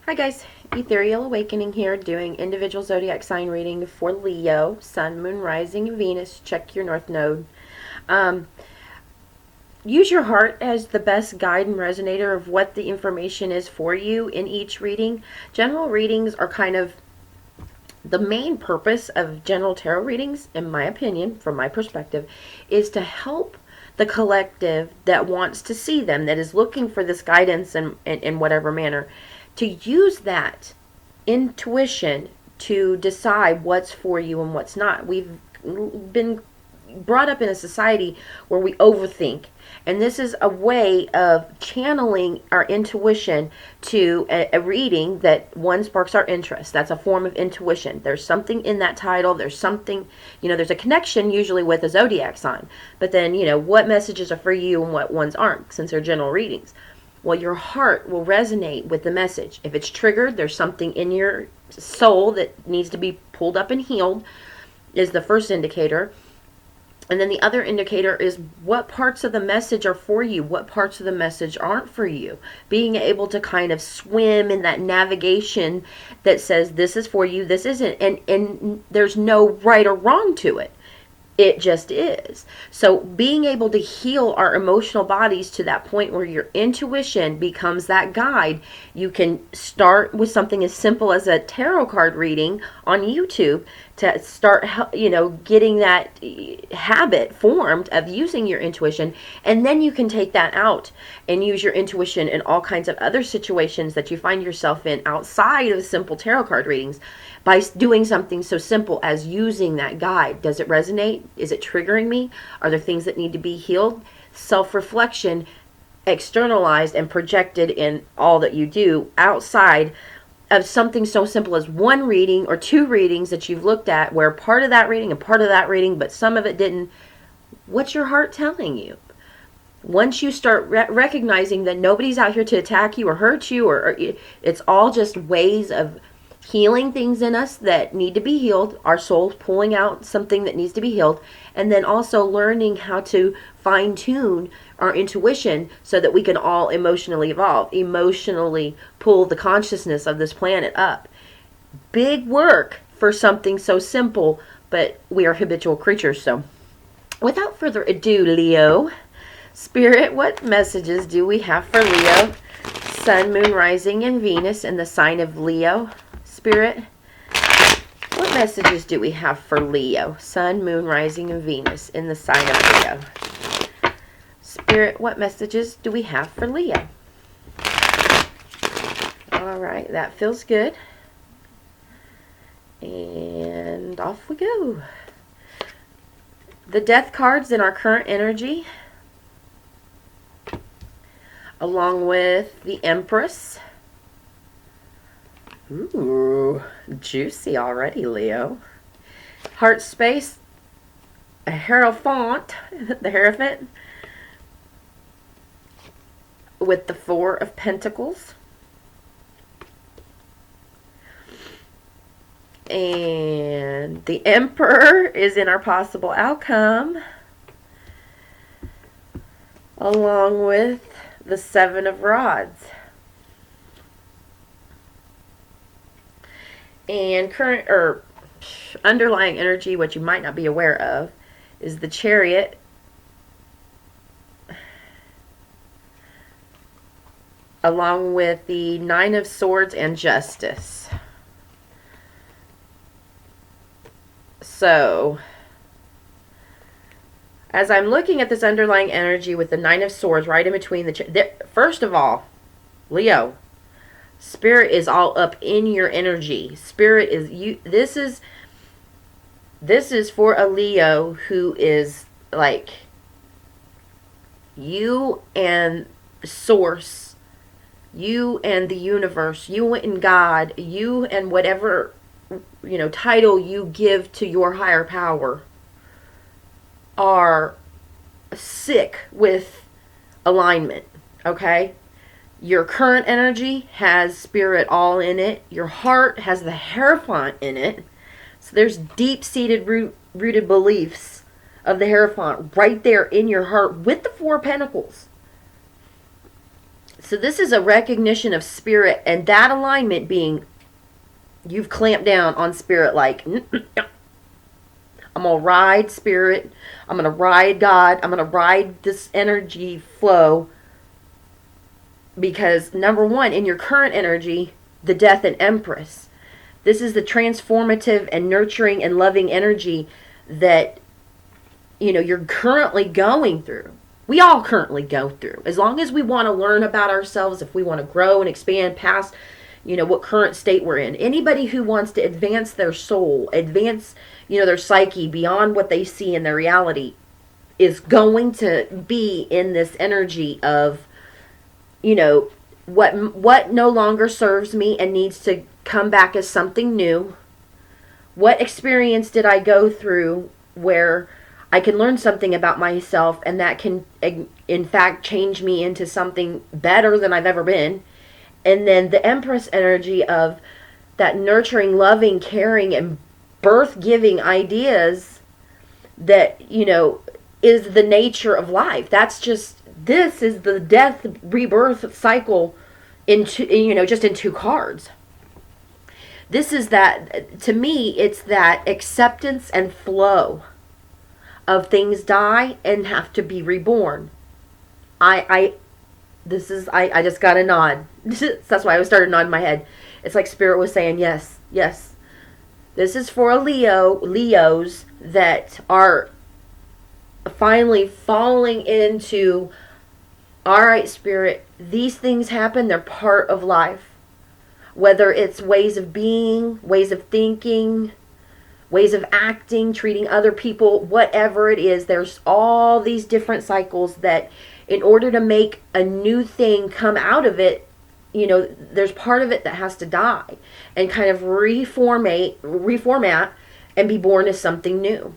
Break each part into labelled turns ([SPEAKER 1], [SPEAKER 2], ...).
[SPEAKER 1] Hi guys, Ethereal Awakening here, doing individual zodiac sign reading for Leo, Sun, Moon, Rising, and Venus. Check your North Node. Um, Use your heart as the best guide and resonator of what the information is for you in each reading. General readings are kind of the main purpose of general tarot readings, in my opinion, from my perspective, is to help the collective that wants to see them, that is looking for this guidance in whatever manner, to use that intuition to decide what's for you and what's not. We've been brought up in a society where we overthink. And this is a way of channeling our intuition to a reading that one sparks our interest. That's a form of intuition. There's something in that title. There's something, there's a connection usually with a zodiac sign. But then, what messages are for you and what ones aren't, since they're general readings. Well, your heart will resonate with the message. If it's triggered, there's something in your soul that needs to be pulled up and healed, is the first indicator. And then the other indicator is what parts of the message are for you, what parts of the message aren't for you. Being able to kind of swim in that navigation that says this is for you, this isn't. And there's no right or wrong to it. It just is. So being able to heal our emotional bodies to that point where your intuition becomes that guide. You can start with something as simple as a tarot card reading on YouTube to start, getting that habit formed of using your intuition. And then you can take that out and use your intuition in all kinds of other situations that you find yourself in outside of simple tarot card readings, by doing something so simple as using that guide. Does it resonate? Is it triggering me? Are there things that need to be healed? Self-reflection externalized and projected in all that you do outside of something so simple as one reading or two readings that you've looked at, where part of that reading and part of that reading, but some of it didn't. What's your heart telling you? Once you start recognizing that nobody's out here to attack you or hurt you, or it's all just ways of healing things in us that need to be healed, our soul's pulling out something that needs to be healed, and then also learning how to fine-tune our intuition so that we can all emotionally evolve, emotionally pull the consciousness of this planet up. Big work for something so simple, but we are habitual creatures. So without further ado, Leo, Spirit, what messages do we have for Leo, Sun, Moon, Rising, and Venus in the sign of Leo? Spirit, what messages do we have for Leo, Sun, Moon, Rising, and Venus in the sign of Leo? Spirit, what messages do we have for Leo? All right, that feels good. And off we go. The Death cards in our current energy, along with the Empress. Ooh, juicy already, Leo. Heart space, a Hierophant, the Hierophant, with the Four of Pentacles. And the Emperor is in our possible outcome, along with the Seven of Rods. And current or underlying energy, what you might not be aware of, is the Chariot, along with the Nine of Swords and Justice. So, as I'm looking at this underlying energy with the Nine of Swords right in between first of all, Leo, Spirit is all up in your energy. Spirit is you. This is for a Leo who is like you and Source, you and the universe, you and God, you and whatever title you give to your higher power, are sick with alignment. Okay? Your current energy has Spirit all in it. Your heart has the Hierophant in it. So there's deep-seated rooted beliefs of the Hierophant right there in your heart with the Four of Pentacles. So this is a recognition of spirit, and that alignment being, you've clamped down on spirit like, I'm going to ride spirit. I'm going to ride God. I'm going to ride this energy flow. Because number one, in your current energy, the death and empress, this is the transformative and nurturing and loving energy that, you're currently going through. We all currently go through. As long as we want to learn about ourselves, if we want to grow and expand past, what current state we're in. Anybody who wants to advance their soul, advance, their psyche beyond what they see in their reality is going to be in this energy of, what no longer serves me and needs to come back as something new. What experience did I go through where I can learn something about myself, and that can, in fact, change me into something better than I've ever been. And then the Empress energy of that nurturing, loving, caring, and birth-giving ideas that, is the nature of life. This is the death, rebirth cycle just in 2 cards. This is that, to me, it's that acceptance and flow of things die and have to be reborn. I just got a nod. That's why I started nodding my head. It's like Spirit was saying, yes, yes. This is for Leos that are finally falling into, all right, Spirit, these things happen. They're part of life. Whether it's ways of being, ways of thinking, ways of acting, treating other people, whatever it is, there's all these different cycles that in order to make a new thing come out of it, there's part of it that has to die and kind of reformat and be born as something new.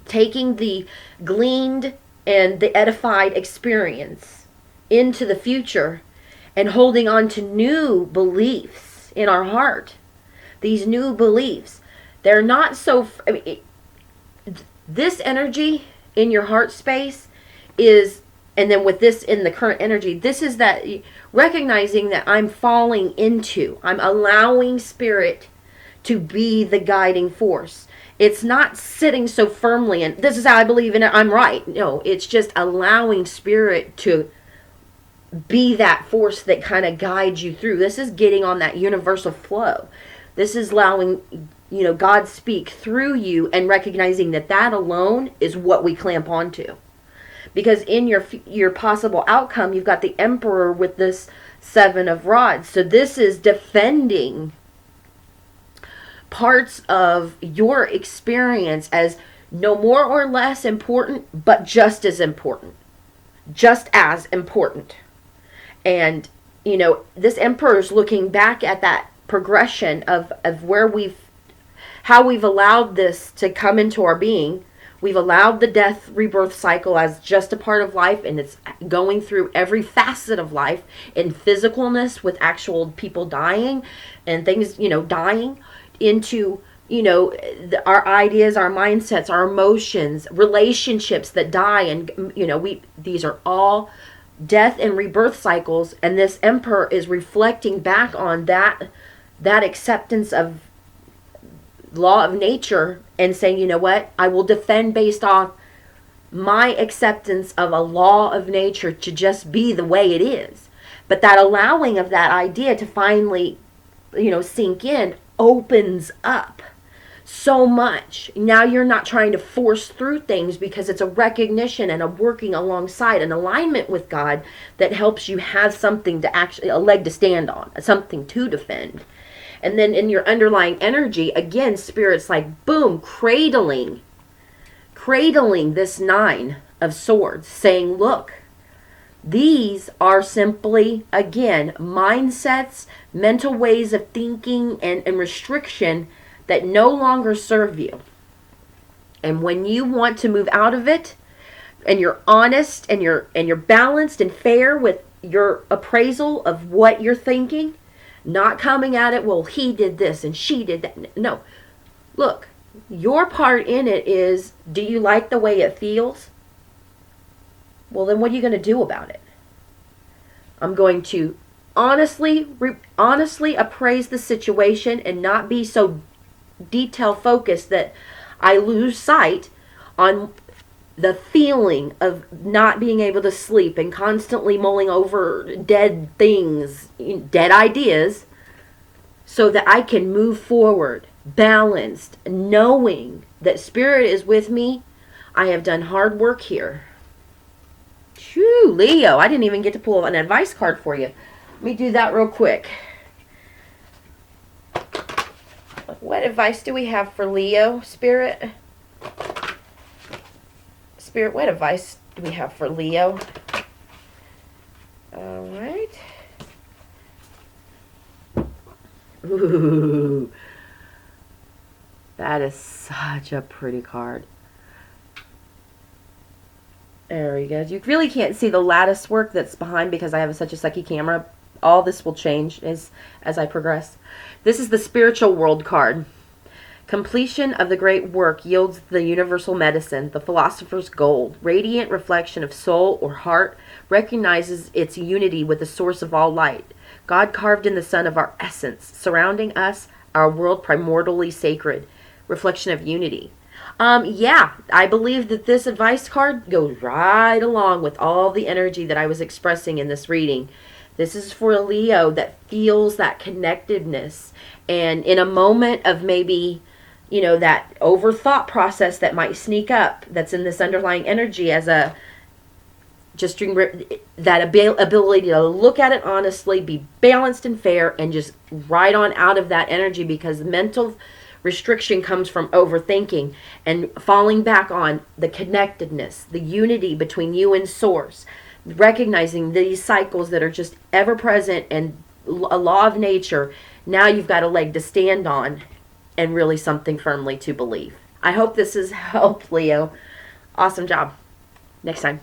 [SPEAKER 1] Taking the gleaned and the edified experience into the future and holding on to new beliefs in our heart. These new beliefs, they're not so, this energy in your heart space is, and then with this in the current energy, this is that recognizing that I'm falling into, I'm allowing Spirit to be the guiding force. It's not sitting so firmly and this is how I believe in it, I'm right. No, it's just allowing Spirit to be that force that kind of guides you through. This is getting on that universal flow. This is allowing, God speak through you and recognizing that alone is what we clamp onto. Because in your possible outcome, you've got the Emperor with this 7 of rods. So this is defending parts of your experience as no more or less important, but just as important. Just as important. And, this Emperor is looking back at that progression of where how we've allowed this to come into our being. We've allowed the death rebirth cycle as just a part of life, and it's going through every facet of life in physicalness with actual people dying and things, dying into, our ideas, our mindsets, our emotions, relationships that die. And, these are all death and rebirth cycles. And this Emperor is reflecting back on that acceptance of law of nature and saying, you know what, I will defend based on my acceptance of a law of nature to just be the way it is. But that allowing of that idea to finally, sink in opens up so much. Now you're not trying to force through things because it's a recognition and a working alongside an alignment with God that helps you have something to actually, a leg to stand on, something to defend. And then in your underlying energy, again, Spirit's like, boom, cradling this 9 of swords, saying, look, these are simply, again, mindsets, mental ways of thinking and restriction that no longer serve you. And when you want to move out of it, and you're honest and you're balanced and fair with your appraisal of what you're thinking, not coming at it, well, he did this and she did that. No. Look, your part in it is, do you like the way it feels? Well, then what are you going to do about it? I'm going to honestly appraise the situation and not be so detail focused that I lose sight on the feeling of not being able to sleep and constantly mulling over dead things, dead ideas, so that I can move forward balanced, knowing that Spirit is with me. I have done hard work here. Phew, Leo, I didn't even get to pull an advice card for you. Let me do that real quick. What advice do we have for Leo, Spirit? Spirit, what advice do we have for Leo? All right. Ooh, that is such a pretty card. There we go. You really can't see the lattice work that's behind because I have such a sucky camera. All this will change as I progress. This is the spiritual world card. Completion of the great work yields the universal medicine, the philosopher's gold. Radiant reflection of soul or heart recognizes its unity with the source of all light. God carved in the sun of our essence, surrounding us, our world primordially sacred. Reflection of unity. Yeah, I believe that this advice card goes right along with all the energy that I was expressing in this reading. This is for a Leo that feels that connectedness, and in a moment of maybe, that overthought process that might sneak up, that's in this underlying energy, as a just that ability to look at it honestly, be balanced and fair, and just ride on out of that energy, because mental restriction comes from overthinking and falling back on the connectedness, the unity between you and source, recognizing these cycles that are just ever present and a law of nature. Now you've got a leg to stand on and really something firmly to believe. I hope this has helped, Leo. Awesome job. Next time.